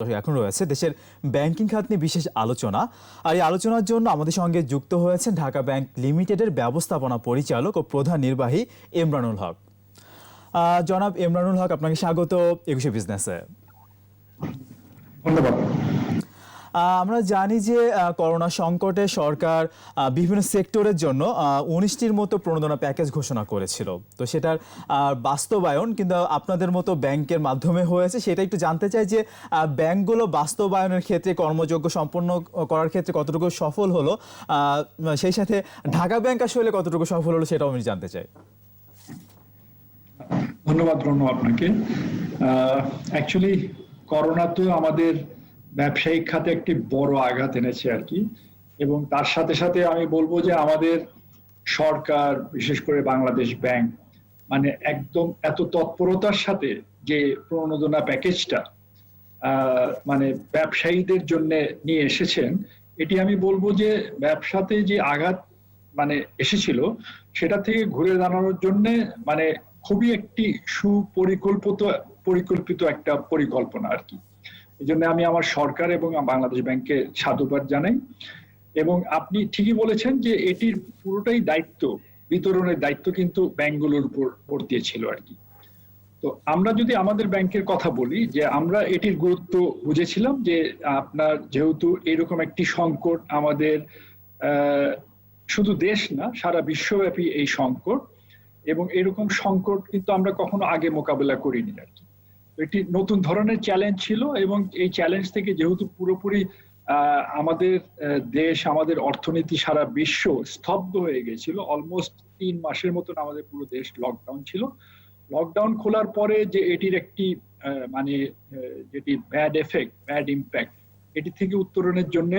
এখন রয়েছে দেশের ব্যাংকিং খাত নিয়ে বিশেষ আলোচনা। আর এই আলোচনার জন্য আমাদের সঙ্গে যুক্ত হয়েছেন ঢাকা ব্যাংক লিমিটেডের ব্যবস্থাপনা পরিচালক ও প্রধান নির্বাহী ইমরানুল হক। জনাব ইমরানুল হক, আপনাকে স্বাগত একুশে বিজনেসে। ধন্যবাদ। আমরা জানি যে করোনা সংকটে সরকার বিভিন্ন সেক্টরের জন্য 19টির মতো প্রণোদনা প্যাকেজ ঘোষণা করেছিল। তো সেটার বাস্তবায়ন কিন্তু আপনাদের মতো ব্যাংকের মাধ্যমে হয়েছে। সেটা একটু জানতে চাই যে ব্যাংকগুলো বাস্তবায়নের ক্ষেত্রে কর্মযোগ্য সম্পন্ন করার ক্ষেত্রে কতটুকু সফল হলো, সেই সাথে ঢাকা ব্যাংক আসলে কতটুকু সফল হলো সেটাও আমি জানতে চাই। ধন্যবাদ রনু আপনাকে। অ্যাকচুয়ালি করোনা তো আমাদের ব্যবসায়িক খাতে একটি বড় আঘাত এনেছে আর কি, এবং তার সাথে সাথে আমি বলবো যে আমাদের সরকার, বিশেষ করে বাংলাদেশ ব্যাংক, মানে একদম এত তৎপরতার সাথে যে প্রণোদনা প্যাকেজটা মানে ব্যবসায়ীদের জন্য নিয়ে এসেছেন, এটি আমি বলবো যে ব্যবসাতে যে আঘাত মানে এসেছিল সেটা থেকে ঘুরে দাঁড়ানোর জন্য মানে খুবই একটি পরিকল্পিত একটা পরিকল্পনা আর কি। এই জন্য আমি আমার সরকার এবং বাংলাদেশ ব্যাংকে সাধুবাদ জানাই। এবং আপনি ঠিকই বলেছেন যে এটির পুরোটাই দায়িত্ব, বিতরণের দায়িত্ব কিন্তু ব্যাংকগুলোর উপর দিয়েছিল আর কি। তো আমরা যদি আমাদের ব্যাংকের কথা বলি, যে আমরা এটির গুরুত্ব বুঝেছিলাম যে আপনার যেহেতু এরকম একটি সংকট আমাদের শুধু দেশ না সারা বিশ্বব্যাপী এই সংকট, এবং এরকম সংকট কিন্তু আমরা কখনো আগে মোকাবেলা করিনি আর কি। এটি নতুন ধরনের চ্যালেঞ্জ ছিল, এবং এই চ্যালেঞ্জ থেকে যেহেতু পুরোপুরি আমাদের দেশ, আমাদের অর্থনীতি, সারা বিশ্ব স্তব্ধ হয়ে গেছিল, অলমোস্ট 3 মাসের মতন আমাদের পুরো দেশ লকডাউন ছিল। লকডাউন খোলার পরে যে এটির একটি মানে যেটি ব্যাড এফেক্ট, ব্যাড ইম্প্যাক্ট, এটি থেকে উত্তরণের জন্য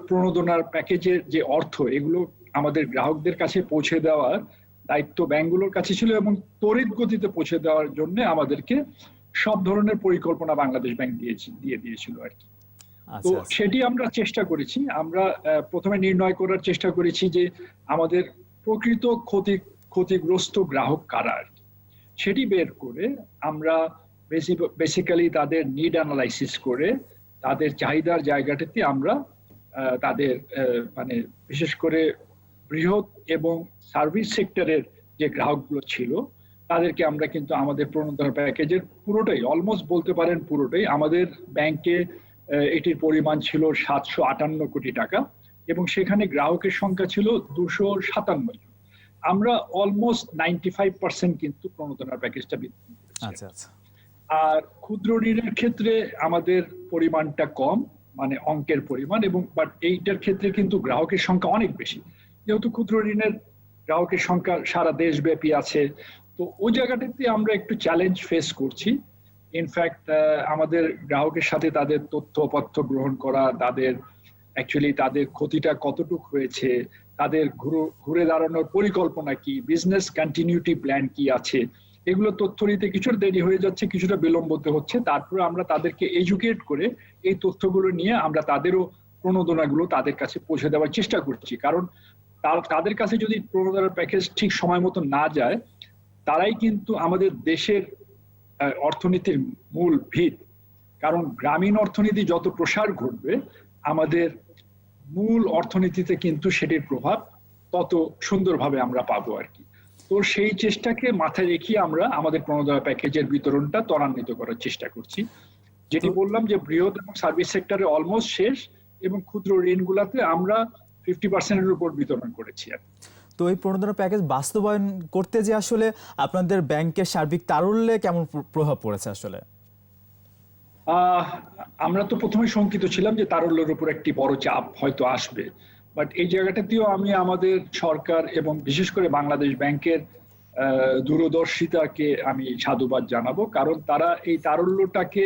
প্রণোদনার প্যাকেজের যে অর্থ, এগুলো আমাদের গ্রাহকদের কাছে পৌঁছে দেওয়ার দায়িত্ব ব্যাংকগুলোর কাছে ছিল, এবং তড়িৎ গতিতে পৌঁছে দেওয়ার জন্য আমাদেরকে সব ধরনের পরিকল্পনা বাংলাদেশ ব্যাংক দিয়ে দিয়েছিল আর কি। তো সেটি আমরা চেষ্টা করেছি। আমরা প্রথমে নির্ণয় করার চেষ্টা করেছি যে আমাদের প্রকৃত ক্ষতিগ্রস্ত গ্রাহক কারা আর কি। সেটি বের করে আমরা বেসিক্যালি তাদের নিড অ্যানালাইসিস করে তাদের চাহিদার জায়গাটাতে আমরা তাদের মানে বিশেষ করে বৃহৎ এবং সার্ভিস সেক্টরের যে গ্রাহকগুলো ছিল তাদেরকে আমরা কিন্তু আমাদের প্রণোদনা প্যাকেজের পুরোটাই, অলমোস্ট বলতে পারেন পুরোটাই, আমাদের ব্যাংকে এটির পরিমাণ ছিল 758 কোটি টাকা, এবং সেখানে গ্রাহকের সংখ্যা ছিল 257 জন। আমরা অলমোস্ট 95% কিন্তু প্রণোদনার প্যাকেজটা বিতরণ করেছি। আর ক্ষুদ্র ঋণের ক্ষেত্রে আমাদের পরিমাণটা কম, মানে অঙ্কের পরিমাণ, এবং বাট এইটার ক্ষেত্রে কিন্তু গ্রাহকের সংখ্যা অনেক বেশি, যেহেতু ক্ষুদ্র ঋণের গ্রাহকের সংখ্যা সারা দেশব্যাপী আছে। তো ওই জায়গাটাতে আমরা একটু চ্যালেঞ্জ ফেস করছি। ইনফ্যাক্ট আমাদের গ্রাহকের সাথে তাদের তথ্যপত্র গ্রহণ করা, তাদের অ্যাকচুয়ালি তাদের ক্ষতিটা কতটুকু হয়েছে, তাদের ঘুরে দাঁড়ানোর পরিকল্পনা কি, বিজনেস কন্টিনিউটি প্ল্যান কি আছে, এগুলো তথ্য নিতে কিছুটা দেরি হয়ে যাচ্ছে, কিছুটা বিলম্ব হচ্ছে। তারপরে আমরা তাদেরকে এডুকেট করে এই তথ্যগুলো নিয়ে আমরা তাদেরও প্রণোদনাগুলো তাদের কাছে পৌঁছে দেওয়ার চেষ্টা করছি। কারণ তাদের কাছে যদি প্রণোদনার প্যাকেজ ঠিক সময় মতো না যায়, তারাই কিন্তু আমাদের দেশের অর্থনীতির মূল ভিত। কারণ গ্রামীণ অর্থনীতি যত প্রসার ঘটবে, আমাদের মূল অর্থনীতিতে কিন্তু সেটির প্রভাব তত সুন্দরভাবে আমরা পাবো আর কি। তো সেই চেষ্টাকে মাথায় রেখে আমরা আমাদের প্রণোদনা প্যাকেজের বিতরণটা ত্বরান্বিত করার চেষ্টা করছি। যেটি বললাম যে বৃহৎ এবং সার্ভিস সেক্টরে অলমোস্ট শেষ, এবং ক্ষুদ্র ঋণগুলাতে আমরা 50%-এর উপর বিতরণ করেছি আর কি। তো এই প্রণোদনা প্যাকেজ বাস্তবায়ন করতে যে আসলে আপনাদের ব্যাংকের সার্বিক তারল্যে কেমন প্রভাব পড়েছে আসলে? আমরা তো প্রথমে শঙ্কিত ছিলাম যে তারল্যের উপর একটি বড় চাপ হয়তো আসবে, বাট এই জায়গাটাতেও আমি আমাদের সরকার এবং বিশেষ করে বাংলাদেশ ব্যাংকের দূরদর্শিতাকে আমি সাধুবাদ জানাবো। কারণ তারা এই তারল্যটাকে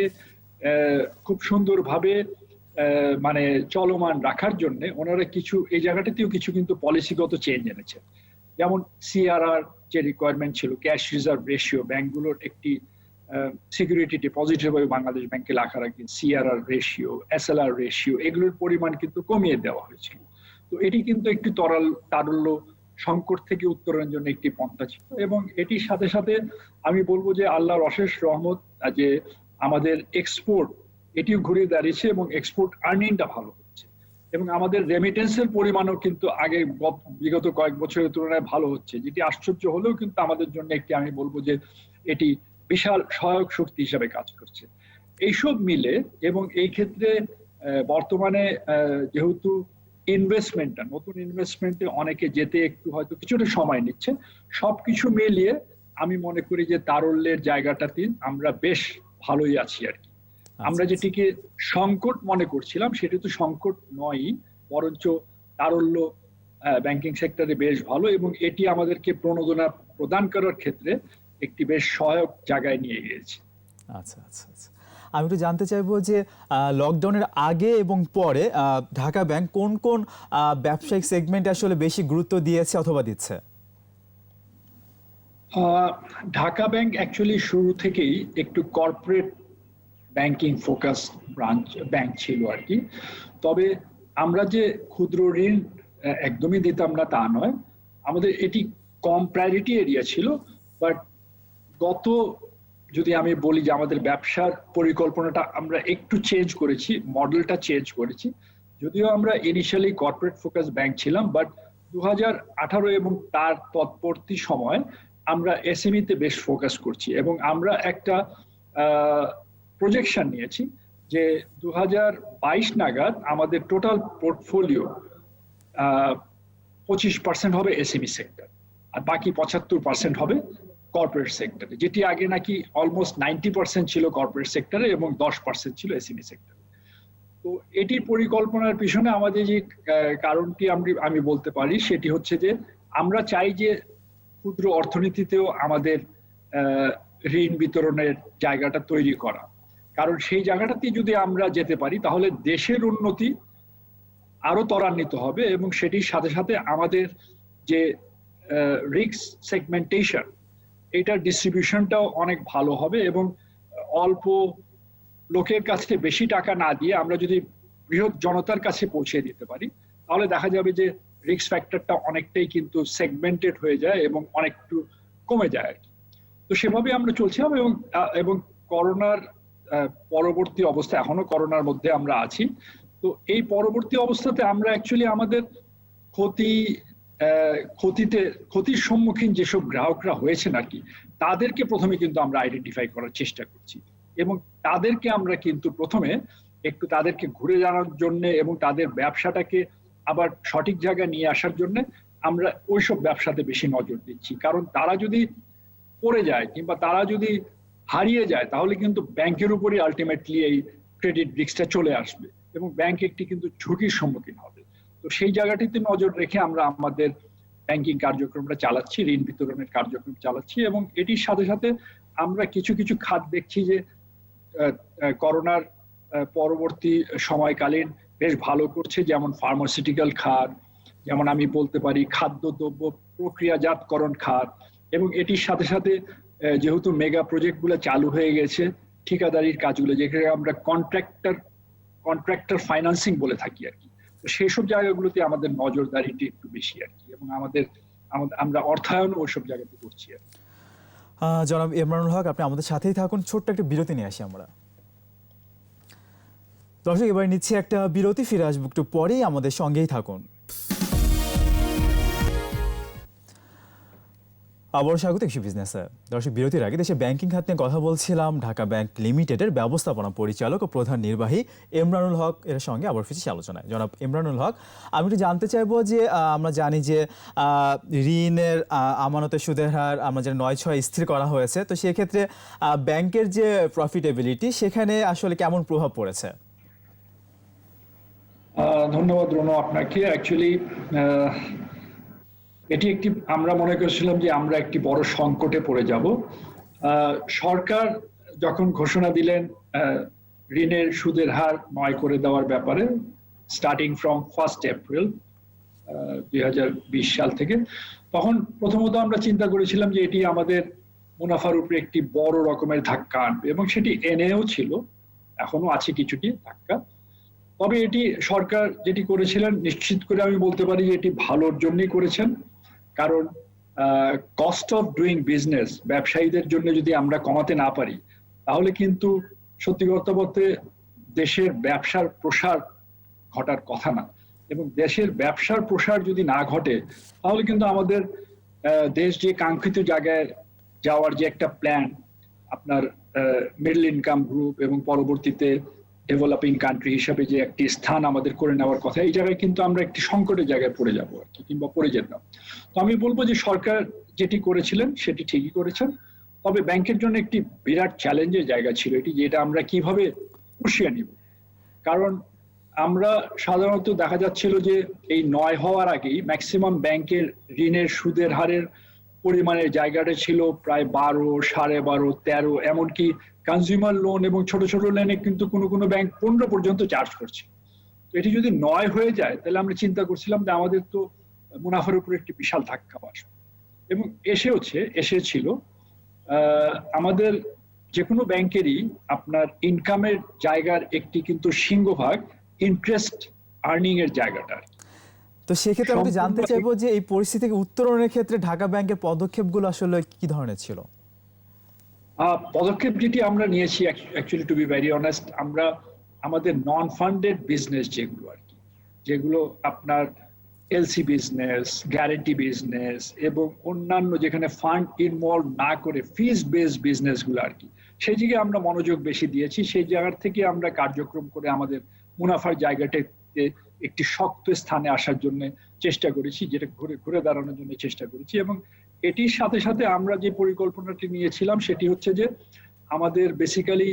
খুব সুন্দরভাবে মানে চলমান রাখার জন্য ওনারা কিছু এই জায়গাটাতেও কিছু কিন্তু পলিসিগত চেঞ্জ এনেছে। যেমন সিআরআর যে রিকোয়ারমেন্ট ছিল, ক্যাশ রিজার্ভ রেশিও, ব্যাংকগুলোর একটি সিকিউরিটি ডিপোজিটের ভাবে বাংলাদেশ ব্যাংকে রাখার আগে সিআরআর রেশিও, এসএলআর রেশিও, এগুলোর পরিমাণ কিন্তু কমিয়ে দেওয়া হয়েছিল। তো এটি কিন্তু একটি তারল্য সংকট থেকে উত্তরণের জন্য একটি পন্থা ছিল। এবং এটির সাথে সাথে আমি বলবো যে আল্লাহর অশেষ রহমত, যে আমাদের এক্সপোর্ট এটিও ঘুরে দাঁড়িয়েছে এবং এক্সপোর্ট আর্নিংটা ভালো হচ্ছে এবং আমাদের রেমিটেন্সের পরিমাণও কিন্তু আগে বিগত কয়েক বছরের তুলনায় ভালো হচ্ছে, যেটি আশ্চর্য হলেও কিন্তু আমাদের জন্য একটি, আমি বলবো যে এটি বিশাল সহায়ক শক্তি হিসাবে কাজ করছে। এইসব মিলে এবং এই ক্ষেত্রে বর্তমানে যেহেতু ইনভেস্টমেন্টটা, নতুন ইনভেস্টমেন্টে অনেকে যেতে একটু হয়তো কিছুটা সময় নিচ্ছে, সবকিছু মিলিয়ে আমি মনে করি যে তারল্যের জায়গাটাতে আমরা বেশ ভালোই আছি আর কি। আমরা যেটিকে সংকট মনে করছিলাম সেটি তো সংকট নয়ই, বরঞ্চ তারল্য ব্যাংকিং সেক্টরে বেশ ভালো এবং এটি আমাদেরকে প্রণোদনা প্রদান করার ক্ষেত্রে একটি বেশ সহায়ক জায়গায় নিয়ে গিয়েছে। আচ্ছা আচ্ছা আচ্ছা, আমি একটু জানতে চাইবো যে লকডাউনের আগে এবং পরে ঢাকা ব্যাংক কোন কোন ব্যবসায়িক সেগমেন্টে আসলে বেশি গুরুত্ব দিয়েছে অথবা দিচ্ছে? ঢাকা ব্যাংক অ্যাকচুয়ালি শুরু থেকেই একটু কর্পোরেট ব্যাংকিং ফোকাস ব্যাংক ছিল আর কি। তবে আমরা যে ক্ষুদ্র ঋণ একদমই দিতাম না তা নয়, আমাদের এটি কম প্রায়োরিটি এরিয়া ছিল। বাট যদি আমি বলি যে আমাদের ব্যবসার পরিকল্পনাটা আমরা একটু চেঞ্জ করেছি, মডেলটা চেঞ্জ করেছি। যদিও আমরা ইনিশিয়ালি কর্পোরেট ফোকাস ব্যাংক ছিলাম, বাট 2018 এবং তার তৎপরবর্তী সময় আমরা এসএমইতে বেশ ফোকাস করছি এবং আমরা একটা প্রজেকশন নিয়েছি যে 2022 নাগাদ আমাদের টোটাল পোর্টফোলিও 25% হবে এসএমই সেক্টর আর বাকি 75% হবে কর্পোরেট সেক্টরে, যেটি আগে নাকি অলমোস্ট 90% ছিল কর্পোরেট সেক্টরে এবং 10% ছিল এসএমই সেক্টরে। তো এটির পরিকল্পনার পিছনে আমাদের যে কারণটি আমি বলতে পারি সেটি হচ্ছে যে আমরা চাই যে ক্ষুদ্র অর্থনীতিতেও আমাদের ঋণ বিতরণের জায়গাটা তৈরি করা, কারণ সেই জায়গাটাতে যদি আমরা যেতে পারি তাহলে দেশের উন্নতি আরো ত্বরান্বিত হবে এবং সেটির সাথে সাথে আমাদের যে রিস্ক সেগমেন্টেশন এটার ডিস্ট্রিবিউশনটাও অনেক ভালো হবে এবং অল্প লোকের কাছে বেশি টাকা না দিয়ে আমরা যদি বৃহৎ জনতার কাছে পৌঁছে দিতে পারি তাহলে দেখা যাবে যে রিস্ক ফ্যাক্টরটা অনেকটাই কিন্তু সেগমেন্টেড হয়ে যায় এবং অনেকটু কমে যায় আর কি। তো সেভাবে আমরা চলছিলাম এবং করোনার পরবর্তী অবস্থা, এখনো করোনার মধ্যে আমরা আছি। তো এই পরবর্তী অবস্থাতে আমরা অ্যাকচুয়ালি আমাদের ক্ষতির সম্মুখীন যেসব গ্রাহকরা হয়েছেন আর কি, তাদেরকে প্রথমে কিন্তু আমরা আইডেন্টিফাই করার চেষ্টা করছি এবং তাদেরকে আমরা কিন্তু প্রথমে একটু তাদেরকে ঘুরে জানার জন্য এবং তাদের ব্যবসাটাকে আবার সঠিক জায়গায় নিয়ে আসার জন্য আমরা ওইসব ব্যবসাতে বেশি নজর দিচ্ছি। কারণ তারা যদি পড়ে যায় কিংবা তারা যদি হারিয়ে যায় তাহলে কিন্তু ব্যাংকের উপরই আলটিমেটলি এই ক্রেডিট রিস্কটা চলে আসবে এবং ব্যাংক একটি কিন্তু ঝুঁকির সম্মুখীন হবে। তো সেই জায়গাটিতে নজর রেখে আমরা আমাদের ব্যাংকিং কার্যক্রমটা চালাচ্ছি, ঋণ বিতরণের কার্যক্রম চালাচ্ছি এবং এটির সাথে সাথে আমরা কিছু কিছু খাত দেখছি যে করোনার পরবর্তী সময়কালীন বেশ ভালো করছে, যেমন ফার্মাসিউটিক্যাল খাত, যেমন আমি বলতে পারি খাদ্যদ্রব্য প্রক্রিয়াজাতকরণ খাত এবং এটির সাথে সাথে যেহেতু মেগা প্রজেক্টগুলো চালু হয়ে গেছে, ঠিকাদারির কাজগুলো যেখানে আমরা কন্ট্রাক্টর ফাইন্যান্সিং বলে থাকি আর কি, তো সেই সব জায়গাগুলোতে আমাদের নজরদারিটি একটু বেশি আর কি এবং আমরা অর্থায়ন ওইসব জায়গাতে করছি আর কি। জনাব ইমরানুল হক, আপনি আমাদের সাথেই থাকুন, ছোট্ট একটা বিরতি নিয়ে আসি আমরা। দর্শক, এবার নিচ্ছি একটা বিরতি, ফিরে আসবো একটু পরেই, আমাদের সঙ্গেই থাকুন। আবারও স্বাগত কৃষি বিজনেসে। দর্শক, বিরতির আগে দেশে ব্যাংকিং খাত নিয়ে কথা বলছিলাম ঢাকা ব্যাংক লিমিটেডের ব্যবস্থাপনা পরিচালক ও প্রধান নির্বাহী ইমরানুল হক এর সঙ্গে আবার ফিরছি আলোচনায়। জনাব ইমরানুল হক, আমি একটু জানতে চাইবো যে আমরা জানি যে ঋণের আমানতের সুদের হার আমরা জানি 9/6 স্থির করা হয়েছে, তো সেক্ষেত্রে ব্যাংকের যে প্রফিটেবিলিটি সেখানে আসলে কেমন প্রভাব পড়েছে? ধন্যবাদ রনো আপনাকে। অ্যাকচুয়ালি এটি একটি, আমরা মনে করছিলাম যে আমরা একটি বড় সংকটে পড়ে যাব। সরকার যখন ঘোষণা দিলেন ঋণের সুদের হার 9 করে দেওয়ার ব্যাপারে স্টার্টিং ফ্রম 1 এপ্রিল 2020 সাল থেকে, তখন প্রথমত আমরা চিন্তা করেছিলাম যে এটি আমাদের মুনাফার উপরে একটি বড় রকমের ধাক্কা আনবে এবং সেটি এনেও ছিল, এখনো আছে কিছুটি ধাক্কা। তবে এটি সরকার যেটি করেছিলেন নিশ্চিত করে আমি বলতে পারি যে এটি ভালোর জন্যই করেছেন, কারণ কস্ট অফ ডুইং বিজনেস ব্যবসায়ীদের জন্য যদি আমরা কমাতে না পারি তাহলে কিন্তু সত্যি কথা বলতে দেশের ব্যবসার প্রসার ঘটার কথা না, এবং দেশের ব্যবসার প্রসার যদি না ঘটে তাহলে কিন্তু আমাদের দেশ যে কাঙ্ক্ষিত জায়গায় যাওয়ার যে একটা প্ল্যান, আপনার মিডল ইনকাম গ্রুপ এবং পরবর্তীতে ডেভেলপিং কান্ট্রি হিসাবে যে একটি স্থান আমাদের করে নেওয়ার কথা, এই জায়গায় কিন্তু আমরা একটি সংকটের জায়গায় পড়ে যাবো আর কি, কিংবা পড়ে যেতাম। তো আমি বলবো যে সরকার যেটি করেছিলেন সেটি ঠিকই করেছেন, তবে ব্যাংকের জন্য একটি বিরাট চ্যালেঞ্জের জায়গা ছিল এটি, যেটা আমরা কিভাবে পুষিয়ে নিব। কারণ আমরা সাধারণত দেখা যাচ্ছিল যে এই ৯ হওয়ার আগেই ম্যাক্সিমাম ব্যাংকের ঋণের সুদের হারের পরিমাণের জায়গাটা ছিল প্রায় ১২, ১২.৫, ১৩, এমনকি কনজিউমার লোন এবং ছোট ছোট লোনে কিন্তু কোনো কোনো ব্যাংক ১৫ পর্যন্ত চার্জ করছে। তো এটি যদি ৯ হয়ে যায় তাহলে আমরা চিন্তা করছিলাম যে আমাদের তো মুনাফার উপর একটি বিশাল ধাক্কা আসবে, এবং এসেছিল। আমাদের যে কোনো ব্যাংকেরই আপনার ইনকামের জায়গার একটি কিন্তু সিংহভাগ ইন্টারেস্ট আর্নিং এর জায়গাটা। তো সেক্ষেত্রে আমি জানতে চাইবো যে এই পরিস্থিতি থেকে উত্তরণের ক্ষেত্রে ঢাকা ব্যাংকের পদক্ষেপগুলো আসলে কি ধরনের ছিল? পদক্ষেপ যেটি আমরা নিয়েছি, actually to be very honest, আমরা আমাদের নন ফান্ডেড বিজনেস যেগুলো আর কি, যেগুলো আপনার এলসি বিজনেস, গ্যারেন্টি বিজনেস এবং অন্যান্য যেখানে ফান্ড ইনভলভ না করে ফিস বেসড বিজনেস গুলো আর কি, সেই জায়গায় আমরা মনোযোগ বেশি দিয়েছি। সেই জায়গার থেকে আমরা কার্যক্রম করে আমাদের মুনাফার জায়গাটাতে একটি শক্ত স্থানে আসার জন্য চেষ্টা করেছি, যেটা ঘুরে ঘুরে দাঁড়ানোর জন্য চেষ্টা করেছি। এবং এটির সাথে সাথে আমরা যে পরিকল্পনাটি নিয়েছিলাম সেটি হচ্ছে যে আমাদের বেসিক্যালি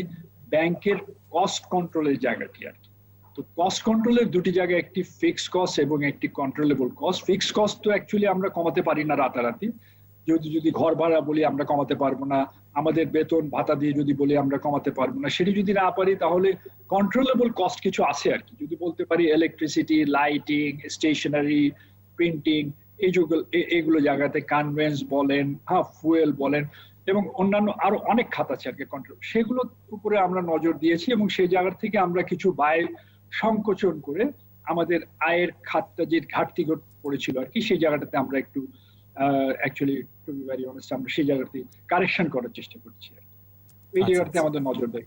ব্যাংকের কস্ট কন্ট্রোলের জায়গাটি আর কি। তো কস্ট কন্ট্রোলের দুটি জায়গায়, একটি ফিক্সড কস্ট এবং একটি কন্ট্রোলেবল কস্ট। ফিক্সড কস্ট তো অ্যাকচুয়ালি আমরা কমাতে পারি না রাতারাতি, যদি ঘর ভাড়া বলি আমরা কমাতে পারবো না, আমাদের বেতন ভাতা দিয়ে যদি বলি আমরা কমাতে পারবো না, সেটি যদি না পারি তাহলে কন্ট্রোলেবল কস্ট কিছু আছে আর কি, যদি বলতে পারি ইলেকট্রিসিটি, লাইটিং, স্টেশনারি, প্রিন্টিং, এইগুলো জায়গাতে কনভেন্স বলেন, ফুয়েল বলেন, এবং অন্যান্য আরো অনেক খাত আছে আর কি কন্ট্রোল, সেগুলোর উপরে আমরা নজর দিয়েছি। এবং সেই জায়গা থেকে আমরা কিছু ব্যয় সংকোচন করে আমাদের আয়ের খাতটা যে ঘাটতি পড়েছিল আর কি, সেই জায়গাটাতে আমরা একটু actually to be very honest আমরা সেই জায়গাতে কারেকশন করার চেষ্টা করছি আর কি। এই জায়গাটাতে আমাদের নজর দেয়।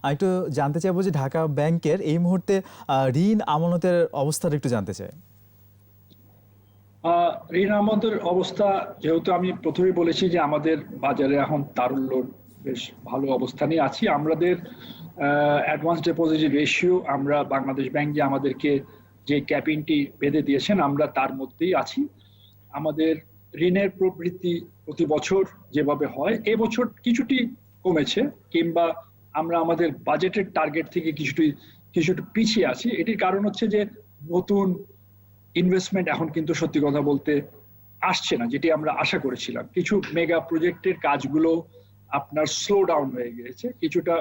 আর একটু জানতে চাইবো যে ঢাকা ব্যাংকের এই মুহূর্তে ঋণ আমানতের অবস্থাটা একটু জানতে চাই। ঋণ আমানতের অবস্থা, যেহেতু আমি প্রথমেই বলেছি যে আমাদের বাজারে এখন তারল্য বেশ ভালো অবস্থানে আছি। আমাদের অ্যাডভান্স ডিপোজিট রেশিও, আমরা বাংলাদেশ ব্যাংক যে আমাদেরকে যে ক্যাপিংটি বেঁধে দিয়েছেন আমরা তার মধ্যেই আছি। আমাদের ঋণের প্রবৃদ্ধি প্রতি বছর যেভাবে হয়, এবছর কিছুটি কমেছে, কিংবা আমরা আমাদের বাজেটের টার্গেট থেকে কিছুটা পিছিয়ে আছি। এটির কারণ হচ্ছে যে নতুন ইনভেস্টমেন্ট এখন কিন্তু সত্যি কথা বলতে আসছে না, যেটি আমরা আশা করেছিলাম। কিছু মেগা প্রজেক্টের কাজগুলো আপনার স্লো ডাউন হয়ে গিয়েছে, কিছুটা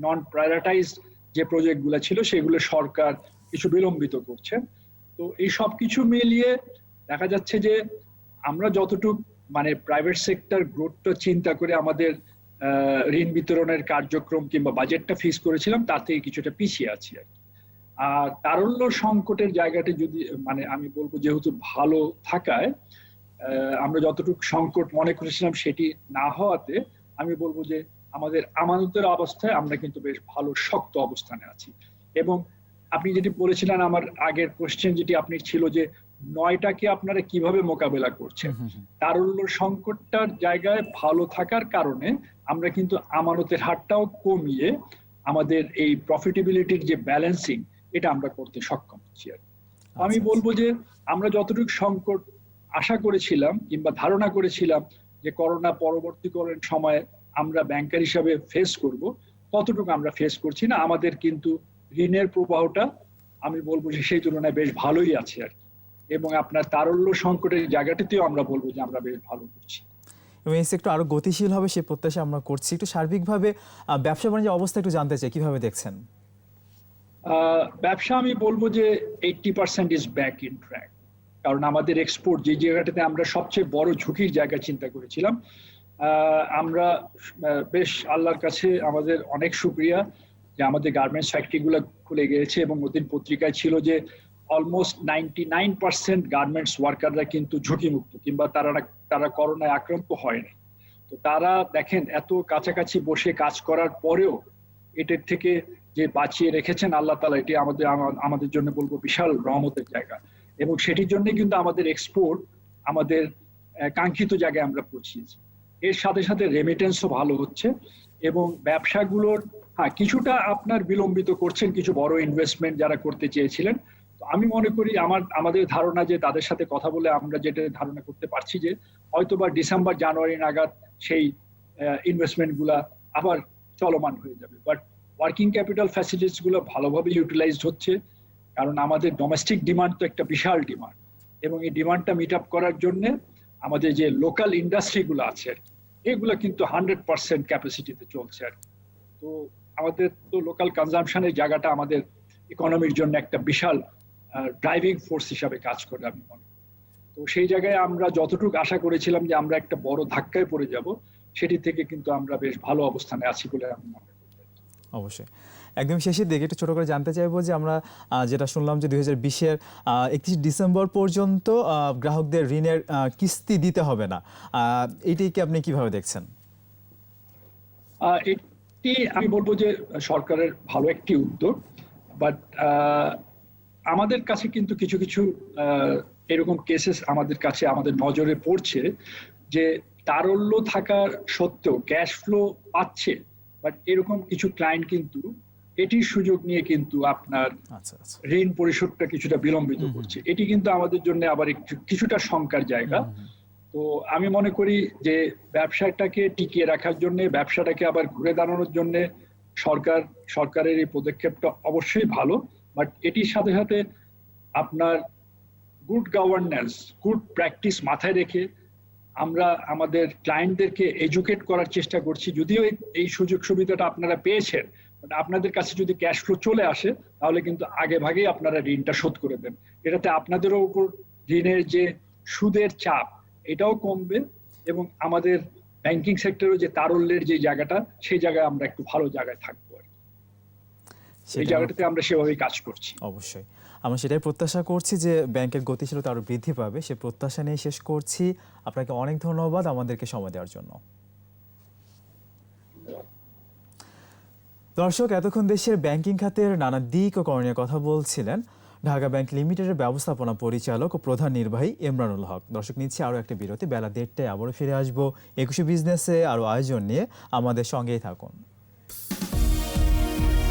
নন প্রায়োরিটাইজ যে প্রজেক্টগুলো ছিল সেগুলো সরকার কিছু বিলম্বিত করছেন। তো এই সব কিছু মিলিয়ে দেখা যাচ্ছে যে আমরা যতটুকু মানে প্রাইভেট সেক্টর গ্রোথটা চিন্তা করে আমাদের ঋণ বিতরণের কার্যক্রম কিংবা বাজেটটা ফিক্স করেছিলাম তার থেকে কিছুটা পিছিয়ে আছি আর কি। আর তারল্য সংকটের জায়গাটি যদি মানে আমি বলবো যেহেতু ভালো থাকায় আমরা যতটুকু সংকট মনে করেছিলাম সেটি না হওয়াতে আমি বলবো যে আমাদের আমানতের অবস্থায় আমরা কিন্তু বেশ ভালো শক্ত অবস্থানে আছি। এবং আপনি যেটি বলেছিলেন আমার আগের কোশ্চেন যেটি আপনি ছিল যে ৯টাকে আপনারা কিভাবে মোকাবেলা করছেন, তারল্য সংকটটার জায়গায় ভালো থাকার কারণে আমরা কিন্তু আমানতের হারটাও কমিয়ে আমাদের এই প্রফিটেবিলিটির যে ব্যালেন্সিং এটা আমরা করতে সক্ষম হচ্ছি। আর আমি বলবো যে আমরা যতটুকু সংকট আশা করেছিলাম কিংবা ধারণা করেছিলাম যে করোনা পরবর্তীকালীন সময়ে আমরা ব্যাংকার হিসাবে ফেস করব, ততটুকু আমরা ফেস করছি না। আমাদের কিন্তু ঋণের প্রবাহটা আমি বলবো যে সেই তুলনায় বেশ ভালোই আছে আর কি। এবং আপনার তারল্য সংকটের জায়গাটিতেও আমরা বলবো যে আমরা বেশ ভালো করছি এবং এই সেক্টর আরো গতিশীল হবে সে প্রত্যাশা আমরা করছি। একটু সার্বিকভাবে ব্যবসা বাণিজ্যের অবস্থা একটু জানতে চাই, কিভাবে দেখছেন? ব্যবসা আমি বলবো যে 80% ইজ ব্যাক ইন ট্র্যাক। কারণ আমাদের এক্সপোর্ট যে জায়গাটাতে আমরা সবচেয়ে বড় ঝুঁকির জায়গা চিন্তা করেছিলাম, আমরা বেশ আল্লাহর কাছে আমাদের অনেক শুকরিয়া যে আমাদের গার্মেন্টস ফ্যাক্টরিগুলো খুলে গিয়েছে। এবং ওদিন পত্রিকায় ছিল যে অলমোস্ট 99% গার্মেন্টস ওয়ার্কাররা কিন্তু ঝুঁকিমুক্ত কিংবা তারা করোনায় আক্রান্ত হয়নি। তো তারা দেখেন এত কাছাকাছি বসে কাজ করার পরেও এটার থেকে যে বাঁচিয়ে রেখেছেন আল্লাহ তাআলা, এটি আমাদের জন্য বলবো বিশাল রহমতের জায়গা। এবং সেটির জন্য কিন্তু আমাদের এক্সপোর্ট আমাদের কাঙ্ক্ষিত জায়গায় আমরা পৌঁছিয়েছি। এর সাথে সাথে রেমিটেন্সও ভালো হচ্ছে এবং ব্যবসাগুলোর কিছুটা আপনার বিলম্বিত করছেন কিছু বড় ইনভেস্টমেন্ট যারা করতে চেয়েছিলেন। তো আমি মনে করি আমাদের ধারণা যে তাদের সাথে কথা বলে আমরা যেটা ধারণা করতে পারছি যে হয়তোবা ডিসেম্বর জানুয়ারি নাগাদ সেই ইনভেস্টমেন্ট গুলা আবার চলমান হয়ে যাবে। বাট ওয়ার্কিং ক্যাপিটাল ফ্যাসিলিটিস গুলো ভালোভাবে ইউটিলাইজড হচ্ছে, কারণ আমাদের ডোমেস্টিক ডিমান্ড তো একটা বিশাল ডিমান্ড এবং এই ডিমান্ডটা মিট আপ করার জন্য আমাদের যে লোকাল ইন্ডাস্ট্রিগুলো আছে এগুলো কিন্তু 100% ক্যাপাসিটিতে চলছে আর কি। তো আমাদের তো লোকাল কনজাম্পশনের জায়গাটা আমাদের ইকোনমির জন্য একটা বিশাল ড্রাইভিং ফোর্স হিসাবে কাজ করে আমি মনে করি। তো সেই জায়গায় আমরা যতটুকু আশা করেছিলাম যে আমরা একটা বড় ধাক্কায় পড়ে যাব, সেটি থেকে কিন্তু আমরা বেশ ভালো অবস্থানে আছি বলে আমি মনে করি। অবশ্যই। একদম শেষের দিকে একটু ছোট করে জানতে চাইবো যে আমরা যেটা শুনলাম যে 2020-এর 31 ডিসেম্বর পর্যন্ত গ্রাহকদের ঋণের কিস্তি দিতে হবে না, এইটাকে আপনি কিভাবে দেখছেন? এটি আমি বলবো যে সরকারের ভালো একটি উদ্যোগ, বাট আমাদের কাছে কিন্তু কিছু কিছু এরকম কেসেস আমাদের কাছে আমাদের নজরে পড়ছে যে তারল্য থাকা সত্ত্বেও ক্যাশ ফ্লো পাচ্ছে, বাট এরকম কিছু ক্লায়েন্ট কিন্তু এটির সুযোগ নিয়ে কিন্তু আপনার ঋণ পরিশোধটা কিছুটা বিলম্বিত করছে। এটি কিন্তু আমাদের জন্য আবার একটু কিছুটা শঙ্কার জায়গা। তো আমি মনে করি যে ব্যবসাটাকে টিকিয়ে রাখার জন্য, ব্যবসাটাকে আবার ঘুরে দাঁড়ানোর জন্য সরকারের এই পদক্ষেপটা অবশ্যই ভালো, বাট এটির সাথে সাথে আপনার গুড গভর্নেন্স, গুড প্র্যাকটিস মাথায় রেখে আমরা আমাদের ক্লায়েন্টদেরকে এডুকেট করার চেষ্টা করছি। যদিও এই সুযোগ সুবিধাটা আপনারা পেয়েছেন, বাট আপনাদের কাছে যদি ক্যাশ ফ্লো চলে আসে তাহলে কিন্তু আগে ভাগেই আপনারা ঋণটা শোধ করে দেন। এটাতে আপনাদেরও উপর ঋণের যে সুদের চাপ এটাও কমবে এবং আমাদের ব্যাংকিং সেক্টরের যে তারল্যের যে জায়গাটা, সেই জায়গায় আমরা একটু ভালো জায়গায় থাকবো আর কি। এই জায়গাটাতে আমরা সেভাবেই কাজ করছি। অবশ্যই আমরা সেটাই প্রত্যাশা করছি যে ব্যাংকের গতিশীলতা আরো বৃদ্ধি পাবে, সে প্রত্যাশা নিয়ে শেষ করছি। আপনাকে অনেক ধন্যবাদ আমাদেরকে সময় দেওয়ার জন্য। দর্শক, এতক্ষণ দেশের ব্যাংকিং খাতের নানা দিক ও করণীয় কথা বলছিলেন ঢাকা ব্যাংক লিমিটেডের ব্যবস্থাপনা পরিচালক ও প্রধান নির্বাহী ইমরানুল হক। দর্শক, নিচ্ছে আরও একটা বিরতি। বেলা 1:30টায় আবারও ফিরে আসবো 21 বিজনেসে আরও আয়োজন নিয়ে। আমাদের সঙ্গেই থাকুন।